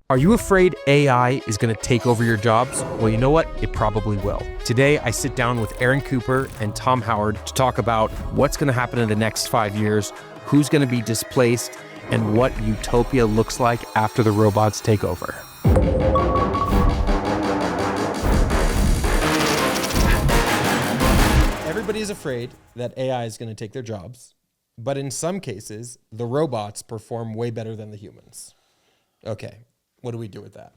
Are you afraid AI is going to take over your jobs? Well, you know what? It probably will. Today, I sit down with Aaron Cooper and Tom Howard to talk about what's going to happen in the next 5 years, who's going to be displaced, and what utopia looks like after the robots take over. Everybody is afraid that AI is going to take their jobs, but in some cases, the robots perform way better than the humans. Okay. What do we do with that?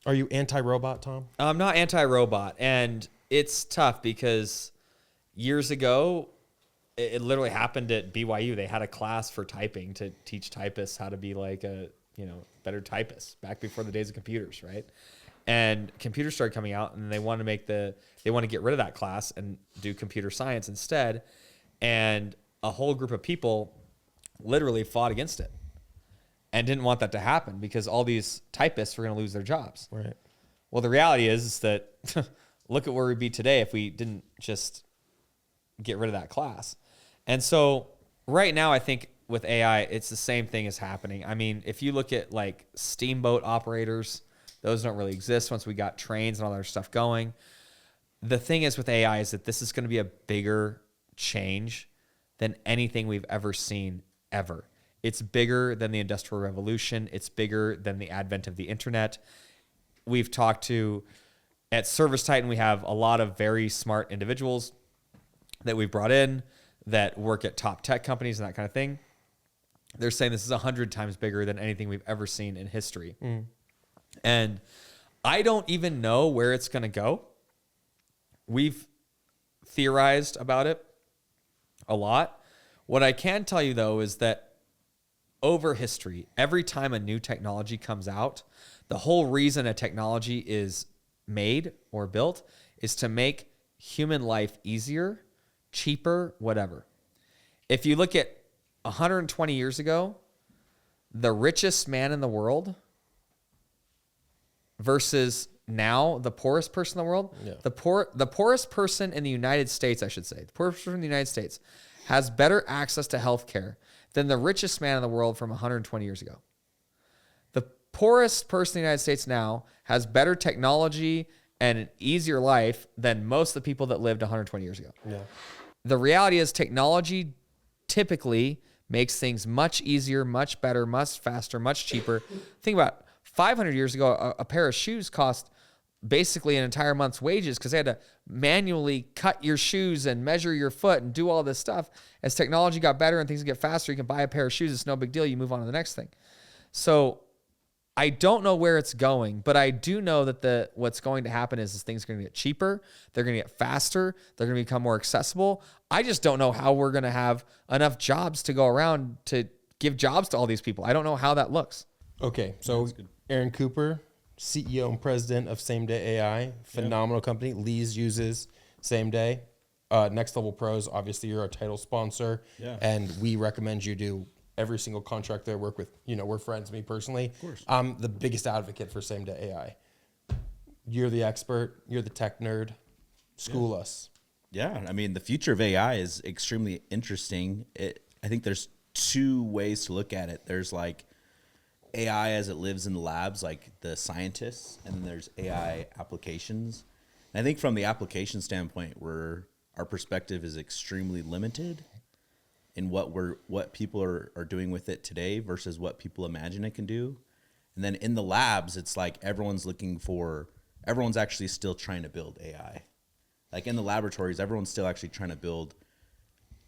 Are you anti-robot, Tom? I'm not anti-robot, and it's tough because years ago, it literally happened at BYU. They had a class for typing to teach typists how to be like a better typists back before the days of computers, right? And computers started coming out, and they want to get rid of that class and do computer science instead. And a whole group of people literally fought against it. And didn't want that to happen because all these typists were going to lose their jobs. Right. Well, the reality is that look at where we'd be today if we didn't just get rid of that class. And so right now, I think with AI, it's the same thing is happening. I mean, if you look at like steamboat operators, those don't really exist once we got trains and all that other stuff going. The thing is with AI is that this is going to be a bigger change than anything we've ever seen ever. It's bigger than the Industrial Revolution. It's bigger than the advent of the internet. We've talked to, at Service Titan, we have a lot of very smart individuals that we've brought in that work at top tech companies and that kind of thing. They're saying this is 100 times bigger than anything we've ever seen in history. And I don't even know where it's going to go. We've theorized about it a lot. What I can tell you, though, is that over history, every time a new technology comes out, the whole reason a technology is made or built is to make human life easier, cheaper, whatever. If you look at 120 years ago, the richest man in the world versus now the poorest person in the world, the poorest person in the United States, I should say, the poorest person in the United States has better access to health care than the richest man in the world from 120 years ago. The poorest person in the United States now has better technology and an easier life than most of the people that lived 120 years ago. Yeah. The reality is technology typically makes things much easier, much better, much faster, much cheaper. Think about it. 500 years ago, a pair of shoes cost basically an entire month's wages because they had to manually cut your shoes and measure your foot and do all this stuff. As technology got better and things get faster, you can buy a pair of shoes. It's no big deal. You move on to the next thing. So I don't know where it's going, but I do know that what's going to happen is things are going to get cheaper. They're going to get faster. They're going to become more accessible. I just don't know how we're going to have enough jobs to go around to give jobs to all these people. I don't know how that looks. Okay, so Aaron Cooper, CEO and president of Same Day AI, phenomenal company. Lee's uses Same Day. Next Level Pros, obviously you're a title sponsor, and we recommend you do every single contract that I work with. You know, we're friends, me personally. Of course. I'm the biggest advocate for Same Day AI. You're the expert. You're the tech nerd. School us. Yeah, I mean, the future of AI is extremely interesting. I think there's two ways to look at it. There's like AI as it lives in the labs, like the scientists, and then there's AI applications. And I think from the application standpoint, our perspective is extremely limited in what people are doing with it today versus what people imagine it can do. And then in the labs, it's like everyone's actually still trying to build AI. Like in the laboratories, everyone's still actually trying to build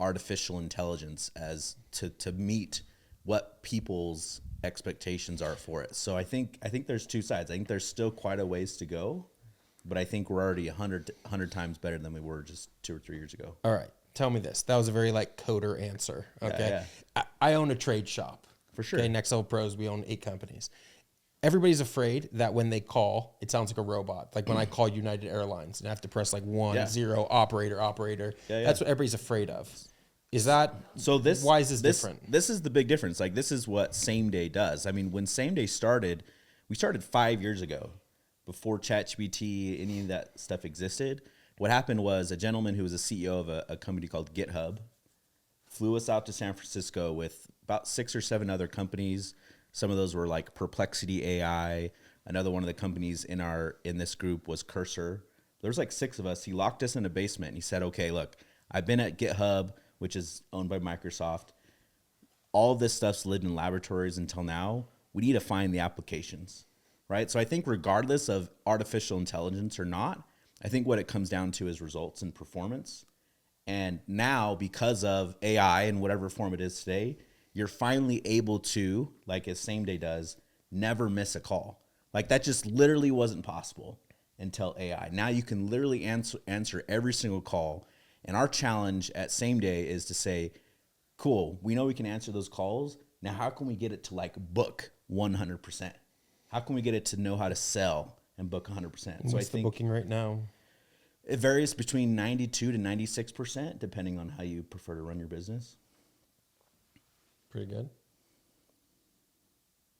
artificial intelligence as to meet what people's expectations are for it. So I think there's two sides. I think there's still quite a ways to go, but I think we're already 100 times better than we were just 2 or 3 years ago. All right. Tell me this. That was a very coder answer. Okay. Yeah. I own a trade shop. For sure. Okay. Next Level Pros, we own 8 companies. Everybody's afraid that when they call, it sounds like a robot. Like when I call United Airlines and I have to press 0 operator. That's what everybody's afraid of. Is that so? Why is this different? This is the big difference. Like this is what Same Day does. I mean, when Same Day started, we started 5 years ago, before ChatGPT, any of that stuff existed. What happened was a gentleman who was a CEO of a company called GitHub flew us out to San Francisco with about 6 or 7 other companies, Some of those were like Perplexity AI. Another one of the companies in this group was Cursor. There's like 6 of us. He locked us in a basement and he said, okay, look, I've been at GitHub, which is owned by Microsoft. All this stuff's lived in laboratories until now. We need to find the applications, right? So I think regardless of artificial intelligence or not, I think what it comes down to is results and performance. And now, because of AI in whatever form it is today, you're finally able to, like as Same Day does, never miss a call. Like that just literally wasn't possible until AI. Now you can literally answer every single call. And our challenge at Same Day is to say, cool, we know we can answer those calls. Now, how can we get it to like book 100%? How can we get it to know how to sell and book 100%? So I think the booking right now, it varies between 92 to 96%, depending on how you prefer to run your business. pretty good.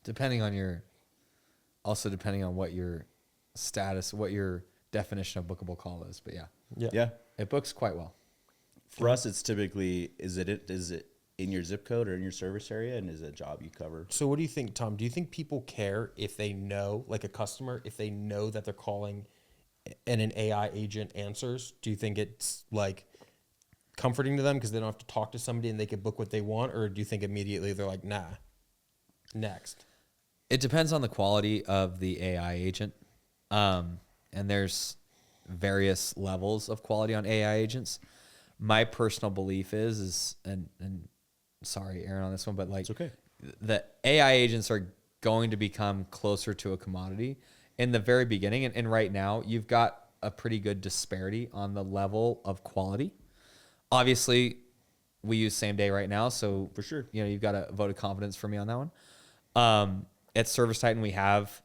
Depending on what your status, what your definition of bookable call is. But Yeah. it books quite well. For us, it's typically, is it in your zip code or in your service area, and is it a job you cover? So what do you think, Tom? Do you think people care if they know, like a customer, if they know that they're calling and an AI agent answers? Do you think it's like comforting to them because they don't have to talk to somebody and they can book what they want? Or do you think immediately they're like, nah, next? It depends on the quality of the AI agent. And there's various levels of quality on AI agents. My personal belief is and sorry, Aaron, on this one, but like, It's okay. The AI agents are going to become closer to a commodity in the very beginning. And right now you've got a pretty good disparity on the level of quality. Obviously we use Same Day right now. So For sure. you've got a vote of confidence for me on that one. At ServiceTitan, we have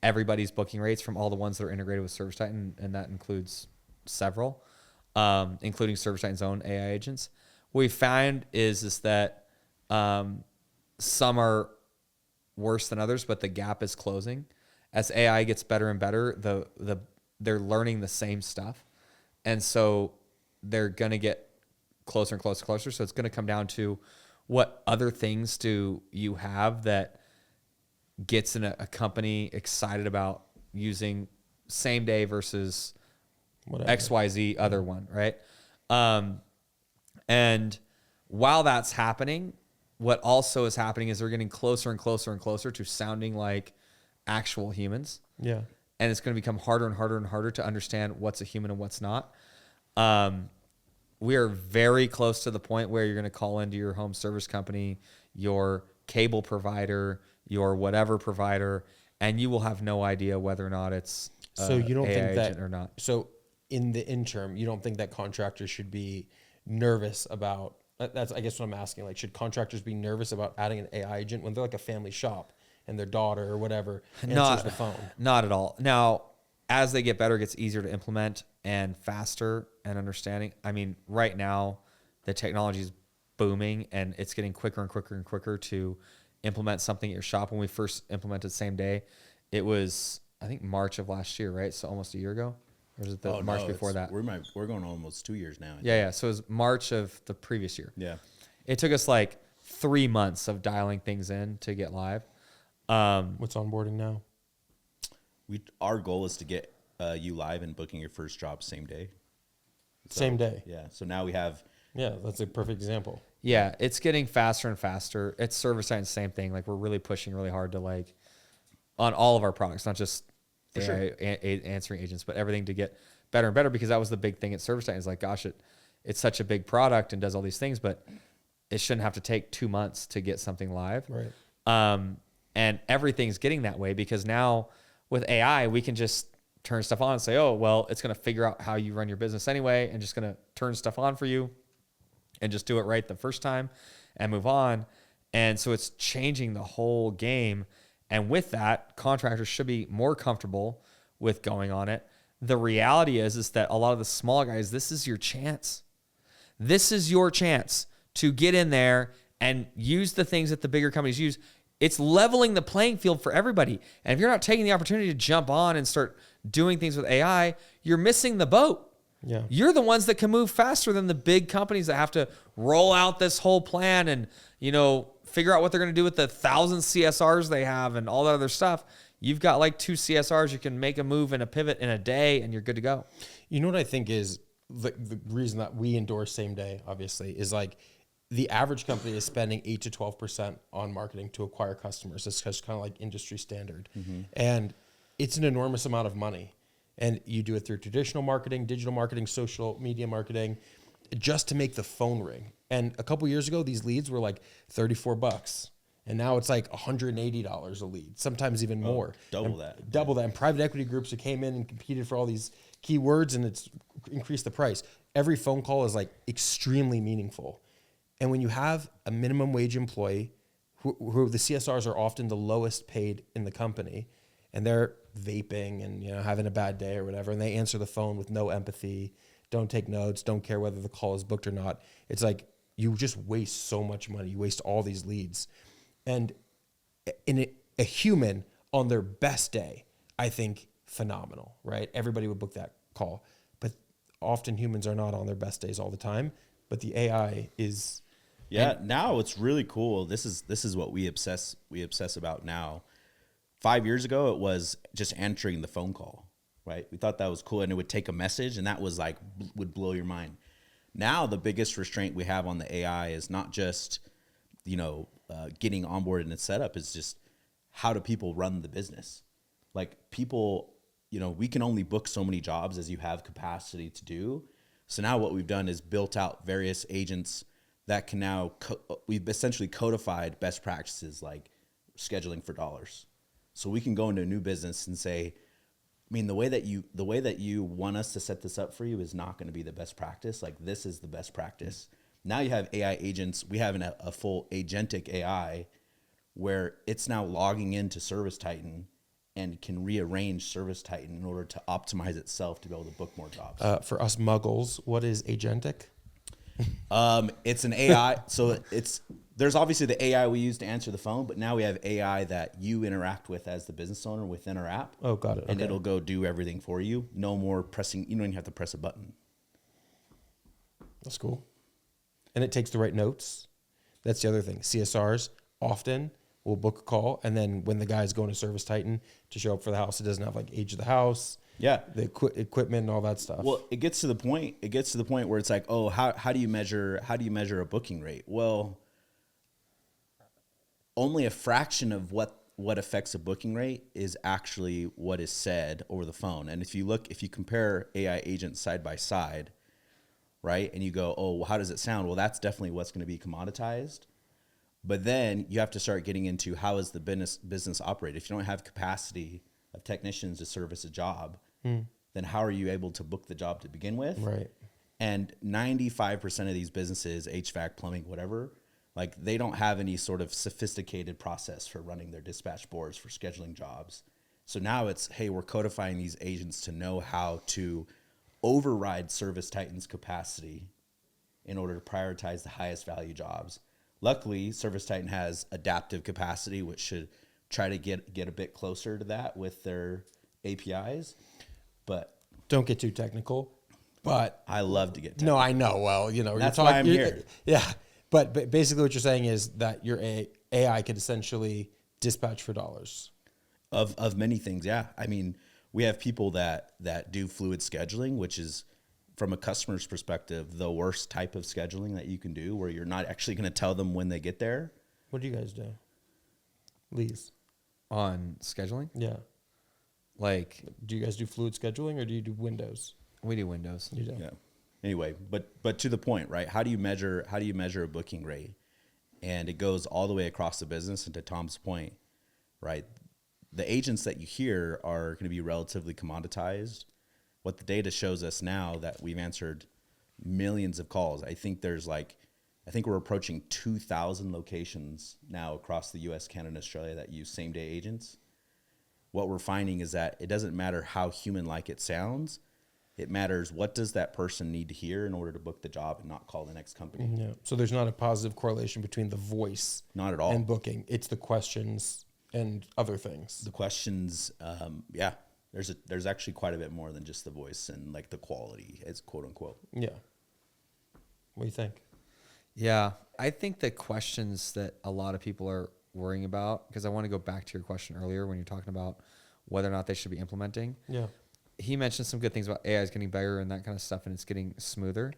everybody's booking rates from all the ones that are integrated with ServiceTitan, and that includes several, including ServiceTitan's own AI agents. What we found is that some are worse than others, but the gap is closing. As AI gets better and better, they're learning the same stuff, and so they're going to get closer and closer and closer. So it's going to come down to what other things do you have that gets a company excited about using Same Day versus Whatever. XYZ other one, right? And while that's happening, what also is happening is they're getting closer and closer and closer to sounding like actual humans. Yeah. And it's going to become harder and harder and harder to understand what's a human and what's not. We are very close to the point where you're going to call into your home service company, your cable provider, your whatever provider, and you will have no idea whether or not it's So you don't AI think that, agent or not. So in the interim, you don't think that contractors should be nervous about, that's I guess what I'm asking, like should contractors be nervous about adding an AI agent when they're like a family shop and their daughter or whatever answers the phone? Not at all. Now, as they get better, it gets easier to implement and faster and understanding. I mean, right now, the technology is booming and it's getting quicker and quicker and quicker to implement something at your shop. When we first implemented Same Day, it was, I think, March of last year, right? So almost a year ago? Or was it the March before that? We're going on almost 2 years now. Yeah. So it was March of the previous year. Yeah. It took us like 3 months of dialing things in to get live. What's onboarding now? Our goal is to get you live and booking your first job same day. Same day. Yeah. So now we have. Yeah, that's a perfect example. Yeah, it's getting faster and faster. It's ServiceTitan, same thing. Like we're really pushing really hard to like on all of our products, not just AI answering agents, but everything to get better and better, because that was the big thing at ServiceTitan. Is like, gosh, it's such a big product and does all these things, but it shouldn't have to take 2 months to get something live. Right. And everything's getting that way because now with AI, we can just turn stuff on and say, oh, well, it's going to figure out how you run your business anyway, and just going to turn stuff on for you and just do it right the first time and move on. And so it's changing the whole game. And with that, contractors should be more comfortable with going on it. The reality is that a lot of the small guys, this is your chance. This is your chance to get in there and use the things that the bigger companies use. It's leveling the playing field for everybody. And if you're not taking the opportunity to jump on and start doing things with AI, you're missing the boat. Yeah. You're the ones that can move faster than the big companies that have to roll out this whole plan and, figure out what they're going to do with the 1,000 CSRs they have and all that other stuff. You've got like 2 CSRs. You can make a move and a pivot in a day and you're good to go. You know what I think is the reason that we endorse same day, obviously, is like the average company is spending 8 to 12% on marketing to acquire customers. It's just kind of like industry standard. And it's an enormous amount of money. And you do it through traditional marketing, digital marketing, social media marketing, just to make the phone ring. And a couple years ago, these leads were like $34. And now it's like $180 a lead, sometimes even more. Double that. Double that. And private equity groups that came in and competed for all these keywords, and it's increased the price. Every phone call is like extremely meaningful. And when you have a minimum wage employee, who the CSRs are often the lowest paid in the company, and they're vaping and having a bad day or whatever, and they answer the phone with no empathy, don't take notes, don't care whether the call is booked or not. It's like you just waste so much money. You waste all these leads. And in a human on their best day, I think phenomenal, right? Everybody would book that call. But often humans are not on their best days all the time. But the AI is... Yeah, now it's really cool. This is what we obsess about now. 5 years ago, it was just answering the phone call, right? We thought that was cool, and it would take a message, and that was like, would blow your mind. Now, the biggest restraint we have on the AI is not just, getting onboarded and set up, is just how do people run the business? Like people, we can only book so many jobs as you have capacity to do. So now what we've done is built out various agents that can now, we've essentially codified best practices like scheduling for dollars. So we can go into a new business and say, the way that you want us to set this up for you is not going to be the best practice. Like this is the best practice. Now you have AI agents. We have a full agentic AI where it's now logging into Service Titan and can rearrange Service Titan in order to optimize itself to be able to book more jobs. For us muggles, what is agentic? It's an AI. So there's obviously the AI we use to answer the phone, but now we have AI that you interact with as the business owner within our app. Oh, got it. And it'll go do everything for you. No more pressing. You don't even have to press a button. That's cool. And it takes the right notes. That's the other thing. CSRs often will book a call, and then when the guy's going to Service Titan to show up for the house, it doesn't have like age of the house. Yeah, the equipment and all that stuff. Well, it gets to the point. It gets to the point where it's like, oh, how do you measure a booking rate? Well, only a fraction of what affects a booking rate is actually what is said over the phone. And if you compare AI agents side by side, right, and you go, oh, well, how does it sound? Well, that's definitely what's going to be commoditized. But then you have to start getting into how is the business operate. If you don't have capacity of technicians to service a job, then how are you able to book the job to begin with? Right. And 95% of these businesses, HVAC, plumbing, whatever, like they don't have any sort of sophisticated process for running their dispatch boards for scheduling jobs. So now it's, hey, we're codifying these agents to know how to override Service Titan's capacity in order to prioritize the highest value jobs. Luckily, Service Titan has adaptive capacity, which should try to get a bit closer to that with their APIs. But don't get too technical. But I love to get technical. No, I know. Well, that's why I'm here. Yeah. But basically what you're saying is that your AI could essentially dispatch for dollars. Of many things, yeah. I mean, we have people that do fluid scheduling, which is, from a customer's perspective, the worst type of scheduling that you can do, where you're not actually going to tell them when they get there. What do you guys do? Lease. On scheduling? Yeah. Like, do you guys do fluid scheduling or do you do Windows? We do Windows. You do. Yeah. Anyway, but to the point, right? How do you measure a booking rate? And it goes all the way across the business. And to Tom's point, right? The agents that you hear are going to be relatively commoditized. What the data shows us now that we've answered millions of calls. I think we're approaching 2,000 locations now across the US, Canada, and Australia that use same day agents. What we're finding is that it doesn't matter how human-like it sounds. It matters what does that person need to hear in order to book the job and not call the next company. Yeah. So there's not a positive correlation between the voice, not at all, and booking. It's the questions and other things. The questions, yeah. There's actually quite a bit more than just the voice and like the quality, as quote unquote. Yeah. What do you think? Yeah. I think the questions that a lot of people are worrying about, because I want to go back to your question earlier when you're talking about whether or not they should be implementing. Yeah. He mentioned some good things about AI is getting better and that kind of stuff, and it's getting smoother.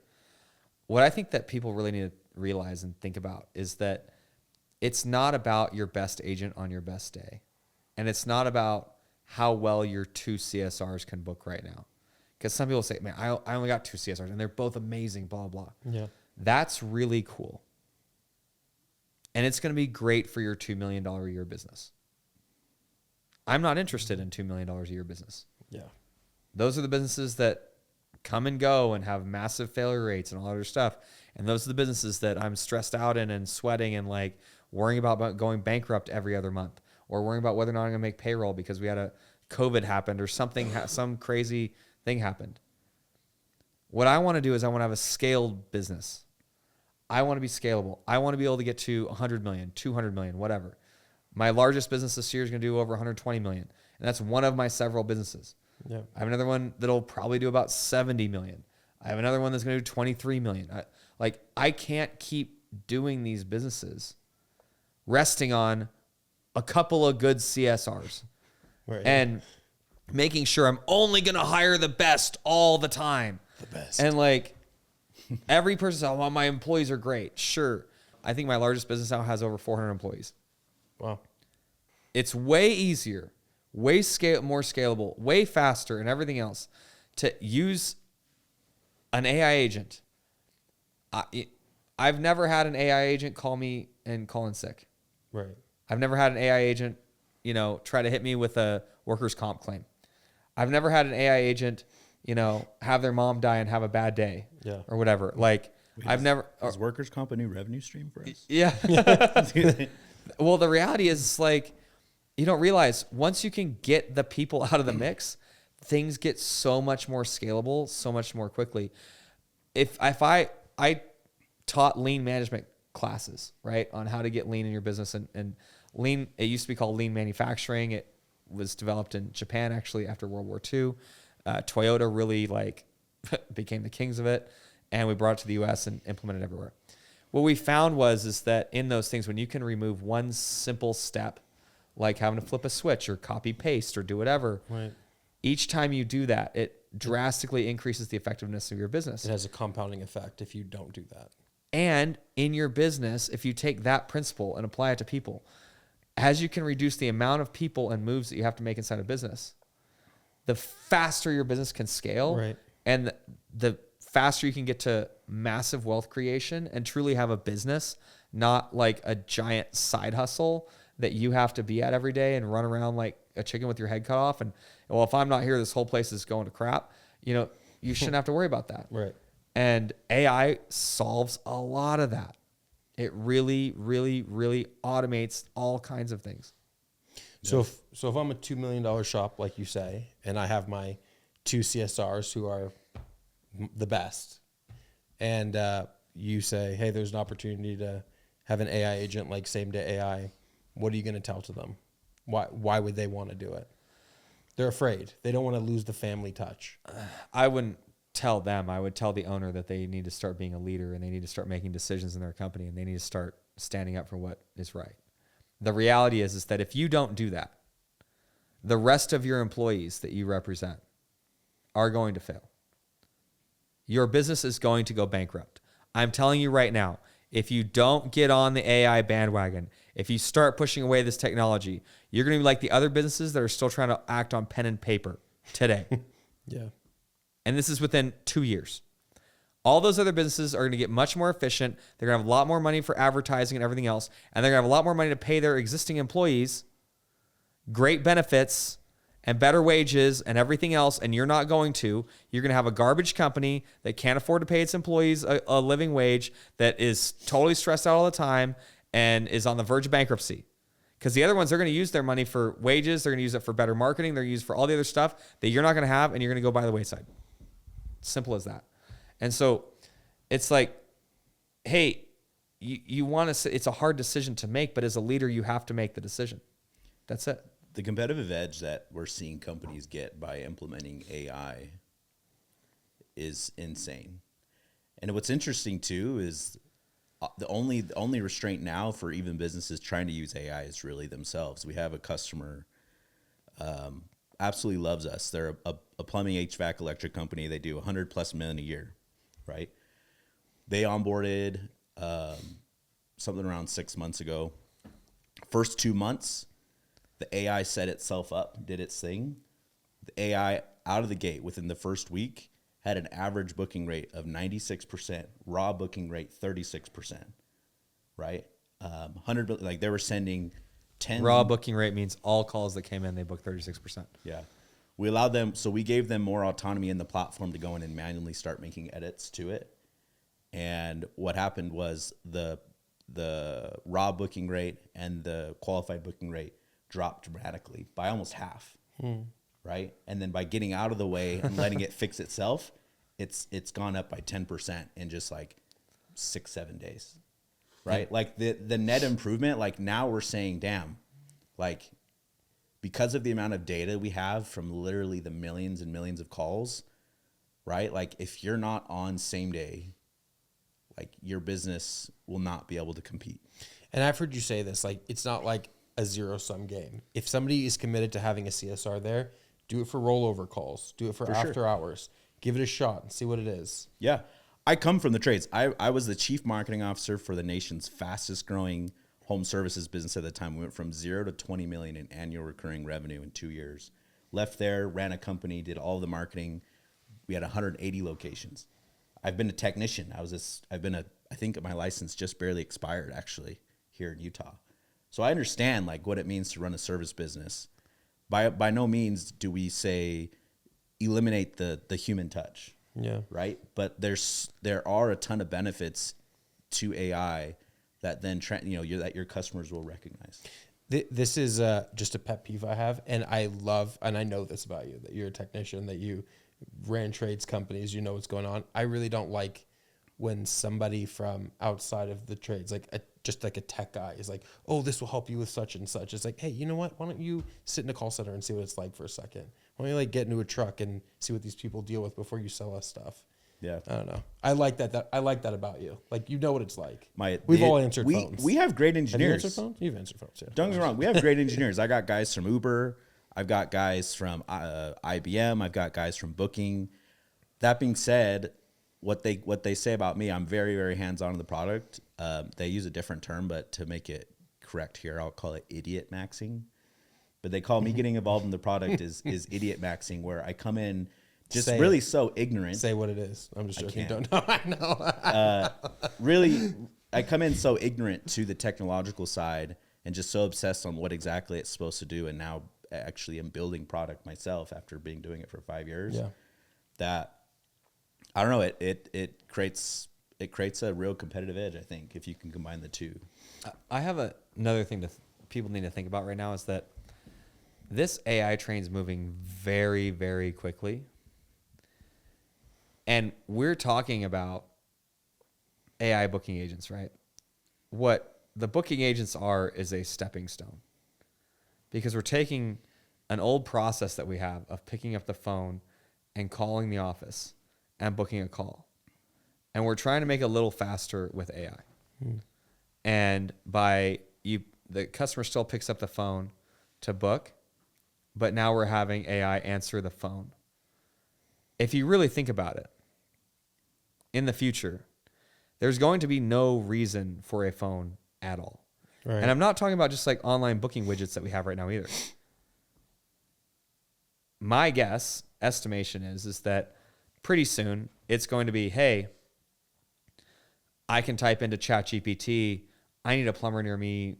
What I think that people really need to realize and think about is that it's not about your best agent on your best day. And it's not about how well your 2 CSRs can book right now. Because some people say, man, I only got 2 CSRs and they're both amazing, blah, blah. Yeah. That's really cool. And it's going to be great for your $2 million a year business. I'm not interested in $2 million a year business. Yeah. Those are the businesses that come and go and have massive failure rates and all other stuff. And those are the businesses that I'm stressed out in and sweating and like worrying about going bankrupt every other month, or worrying about whether or not I'm going to make payroll because we had a COVID happened or something, some crazy thing happened. What I want to do is I want to have a scaled business. I want to be scalable. I want to be able to get to 100 million, 200 million, whatever. My largest business this year is going to do over 120 million. And that's one of my several businesses. Yeah. I have another one that'll probably do about 70 million. I have another one that's going to do 23 million. I can't keep doing these businesses resting on a couple of good CSRs Right. and making sure I'm only going to hire the best all the time. The best. And like every person says, oh, my employees are great. Sure. I think my largest business now has over 400 employees. Wow. It's way easier, way more scalable, way faster, and everything else to use an AI agent. I've never had an AI agent call me and call in sick. Right. I've never had an AI agent, try to hit me with a workers' comp claim. I've never had an AI agent, have their mom die and have a bad day, Yeah. or whatever. Like Is workers' comp a new revenue stream for us? Yeah. Well, the reality is like, you don't realize once you can get the people out of the mix, things get so much more scalable, so much more quickly. If I taught lean management classes, right, on how to get lean in your business, and lean, it used to be called lean manufacturing. It was developed in Japan actually after World War II. Toyota really became the kings of it, and we brought it to the US and implemented it everywhere. What we found is that in those things, when you can remove one simple step, like having to flip a switch or copy paste or do whatever, Right. each time you do that, it drastically increases the effectiveness of your business. It has a compounding effect if you don't do that. And in your business, if you take that principle and apply it to people, as you can reduce the amount of people and moves that you have to make inside a business, the faster your business can scale, Right. and the faster you can get to massive wealth creation and truly have a business, not like a giant side hustle that you have to be at every day and run around like a chicken with your head cut off. And well, if I'm not here, this whole place is going to crap. You shouldn't have to worry about that. Right. And AI solves a lot of that. It really, really, really automates all kinds of things. So if I'm a $2 million shop, like you say, and I have my 2 CSRs who are the best, and you say, hey, there's an opportunity to have an AI agent like Same Day AI, what are you going to tell to them? Why would they want to do it? They're afraid. They don't want to lose the family touch. I wouldn't tell them. I would tell the owner that they need to start being a leader, and they need to start making decisions in their company, and they need to start standing up for what is right. The reality is that if you don't do that, the rest of your employees that you represent are going to fail. Your business is going to go bankrupt. I'm telling you right now, if you don't get on the AI bandwagon, if you start pushing away this technology, you're going to be like the other businesses that are still trying to act on pen and paper today. Yeah. And this is within 2 years. All those other businesses are going to get much more efficient. They're going to have a lot more money for advertising and everything else. And they're going to have a lot more money to pay their existing employees great benefits and better wages and everything else. And you're not going to. You're going to have a garbage company that can't afford to pay its employees a living wage, that is totally stressed out all the time and is on the verge of bankruptcy. Because the other ones, they're going to use their money for wages. They're going to use it for better marketing. They're going to use it for all the other stuff that you're not going to have, and you're going to go by the wayside. Simple as that. And so it's like, hey, you want to, it's a hard decision to make, but as a leader, you have to make the decision. That's it. The competitive edge that we're seeing companies get by implementing AI is insane. And what's interesting too is The only restraint now for even businesses trying to use AI is really themselves. We have a customer absolutely loves us. They're a plumbing HVAC electric company. They do 100+ million a year, right? They onboarded something around 6 months ago. First 2 months, the AI set itself up, did its thing. The AI out of the gate within the first week had an average booking rate of 96%, raw booking rate 36%, right? 100, like they were sending 10 Raw booking rate means all calls that came in, they booked 36%. Yeah. We allowed them, so we gave them more autonomy in the platform to go in and manually start making edits to it. And what happened was the raw booking rate and the qualified booking rate dropped dramatically by almost half, right? And then by getting out of the way and letting it fix itself, it's gone up by 10% in just like 6-7 days, right? Like the net improvement, like now we're saying, damn, like because of the amount of data we have from literally the millions and millions of calls, right? Like if you're not on same day, like your business will not be able to compete. And I've heard you say this, like, it's not like a zero-sum game. If somebody is committed to having a CSR there, do it for rollover calls. Do it for after hours. Give it a shot and see what it is. Yeah. I come from the trades. I was the chief marketing officer for the nation's fastest growing home services business at the time. We went from 0 to 20 million in annual recurring revenue in 2 years. Left there, ran a company, did all the marketing. We had 180 locations. I've been a technician. I think my license just barely expired actually here in Utah. So I understand like what it means to run a service business. By no means do we say eliminate the human touch. Yeah. Right. But there are a ton of benefits to AI that then that your customers will recognize. This is just a pet peeve I have, and I know this about you, that you're a technician, that you ran trades companies, you know what's going on. I really don't like when somebody from outside of the trades, like just like a tech guy, is like, oh, this will help you with such and such. It's like, hey, you know what? Why don't you sit in a call center and see what it's like for a second? Why don't you like get into a truck and see what these people deal with before you sell us stuff? Yeah, I don't know. I like that. I like that about you. Like, you know what it's like. We've all answered phones. We have great engineers. Have you answered phones? You've answered phones. Yeah. Don't get me wrong. We have great engineers. I got guys from Uber. I've got guys from IBM. I've got guys from Booking. That being said, what they say about me, I'm very, very hands-on in the product. They use a different term, but to make it correct here, I'll call it idiot maxing. But they call me getting involved in the product is idiot maxing, where I come in just really so ignorant. Say what it is. I'm just joking. Don't know. I know. Really, I come in so ignorant to the technological side and just so obsessed on what exactly it's supposed to do. And now actually am building product myself after doing it for 5 years. Yeah. That, I don't know, it creates a real competitive edge, I think, if you can combine the two. I have another thing people need to think about right now is that this AI train's moving very, very quickly. And we're talking about AI booking agents, right? What the booking agents are is a stepping stone, because we're taking an old process that we have of picking up the phone and calling the office and booking a call. And we're trying to make it a little faster with AI. And the customer still picks up the phone to book, but now we're having AI answer the phone. If you really think about it, in the future, there's going to be no reason for a phone at all. Right. And I'm not talking about just like online booking widgets that we have right now either. My estimation is that pretty soon it's going to be, hey, I can type into ChatGPT, I need a plumber near me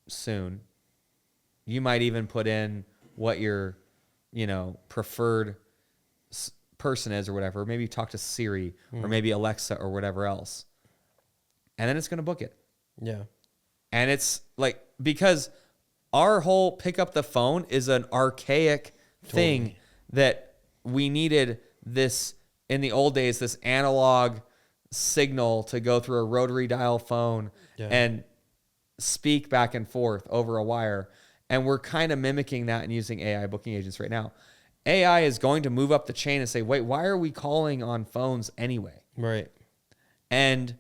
soon. You might even put in what your, preferred person is or whatever. Maybe talk to Siri or maybe Alexa or whatever else. And then it's going to book it. Yeah. And it's like, because our whole pick up the phone is an archaic thing that we needed this in the old days, this analog signal to go through a rotary dial phone and speak back and forth over a wire. And we're kind of mimicking that and using AI booking agents right now. AI is going to move up the chain and say, wait, why are we calling on phones anyway? Right. And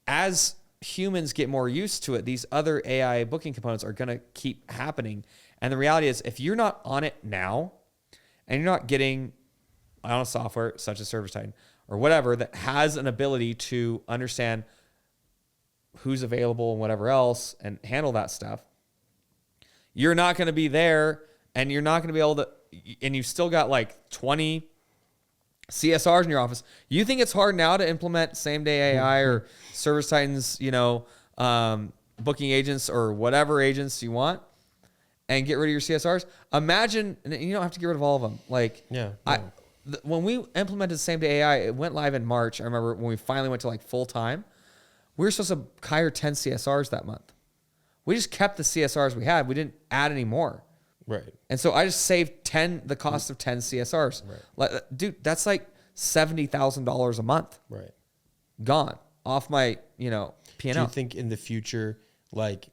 as humans get more used to it, these other AI booking components are going to keep happening. And the reality is, if you're not on it now and you're not getting on a software such as ServiceTitan or whatever that has an ability to understand who's available and whatever else and handle that stuff, you're not going to be there, and you're not going to be able to, and you've still got like 20 CSRs in your office. You think it's hard now to implement same day AI or ServiceTitan's, booking agents or whatever agents you want and get rid of your CSRs? Imagine, and you don't have to get rid of all of them. Like, when we implemented same day AI, it went live in March. I remember when we finally went to like full time, we were supposed to hire 10 CSRs that month. We just kept the CSRs we had. We didn't add any more. Right. And so I just saved the cost of 10 CSRs. Right. Like, dude, that's like $70,000 a month. Right. Gone off my, P&L. Do you think in the future, like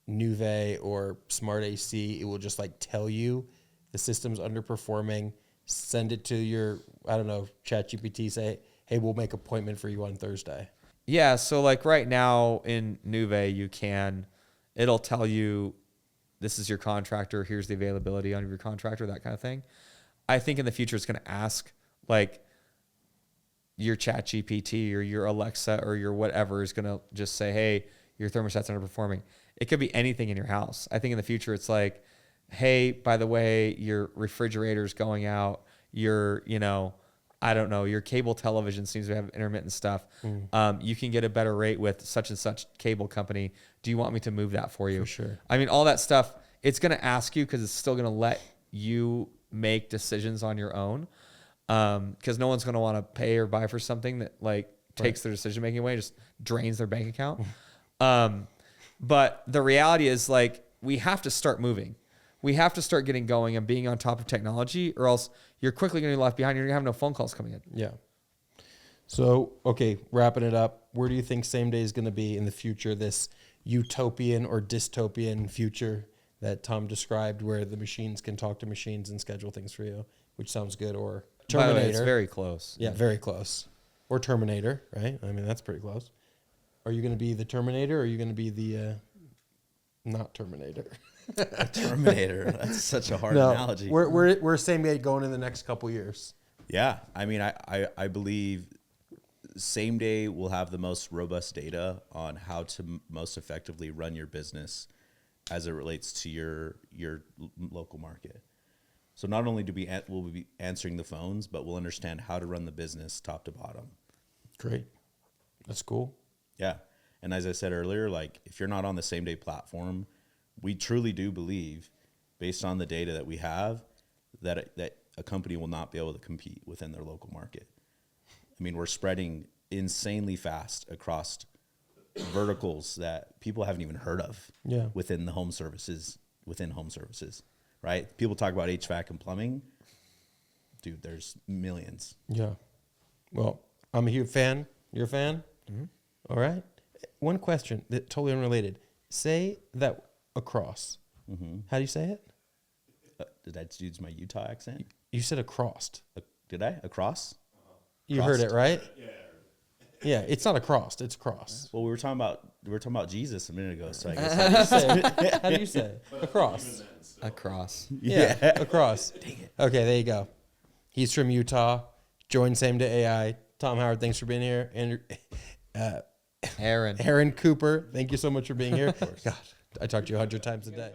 Nuve or Smart AC, it will just like tell you the system's underperforming, send it to your, I don't know, ChatGPT, say, hey, we'll make an appointment for you on Thursday? Yeah. So like right now in Nuve, it'll tell you, this is your contractor, here's the availability on your contractor, that kind of thing. I think in the future it's going to ask like your ChatGPT or your Alexa or your whatever is going to just say, hey, your thermostat's underperforming. It could be anything in your house. I think in the future it's like, hey, by the way, your refrigerator's going out, your, I don't know, your cable television seems to have intermittent stuff. You can get a better rate with such and such cable company. Do you want me to move that for you? For sure. I mean, all that stuff, it's going to ask you because it's still going to let you make decisions on your own. Because no one's going to want to pay or buy for something that like takes their decision making away, just drains their bank account. But the reality is like we have to start moving. We have to start getting going and being on top of technology, or else you're quickly going to be left behind. You're going to have no phone calls coming in. Yeah. So, okay, wrapping it up, where do you think same day is going to be in the future, this utopian or dystopian future that Tom described, where the machines can talk to machines and schedule things for you, which sounds good, or Terminator? By the way, it's very close. Yeah, very close. Or Terminator, right? I mean, that's pretty close. Are you going to be the Terminator, or are you going to be the not Terminator? Terminator. That's such a hard analogy. We're same day going in the next couple years. Yeah. I mean, I believe same day will have the most robust data on how to most effectively run your business as it relates to your local market. So not only will we be answering the phones, but we'll understand how to run the business top to bottom. Great. That's cool. Yeah. And as I said earlier, like if you're not on the same day platform, we truly do believe, based on the data that we have, that a company will not be able to compete within their local market. I mean, we're spreading insanely fast across verticals that people haven't even heard of within home services, right? People talk about HVAC and plumbing. Dude, there's millions. Yeah. Well, I'm a huge fan. You're a fan? Mm-hmm. All right. One question that totally unrelated. Say that across. Mm-hmm. How do you say it? Did I use my Utah accent? You said across. Did I? Across? You heard it, right? Yeah, it's not across, it's cross. Well, we were talking about Jesus a minute ago, so I guess How do you say it? Across. Across. Yeah, across. Dang it. Okay, there you go. He's from Utah. Joined Same Day AI. Tom Howard, thanks for being here. And Aaron Cooper, thank you so much for being here. God, I talk to you 100 times a day.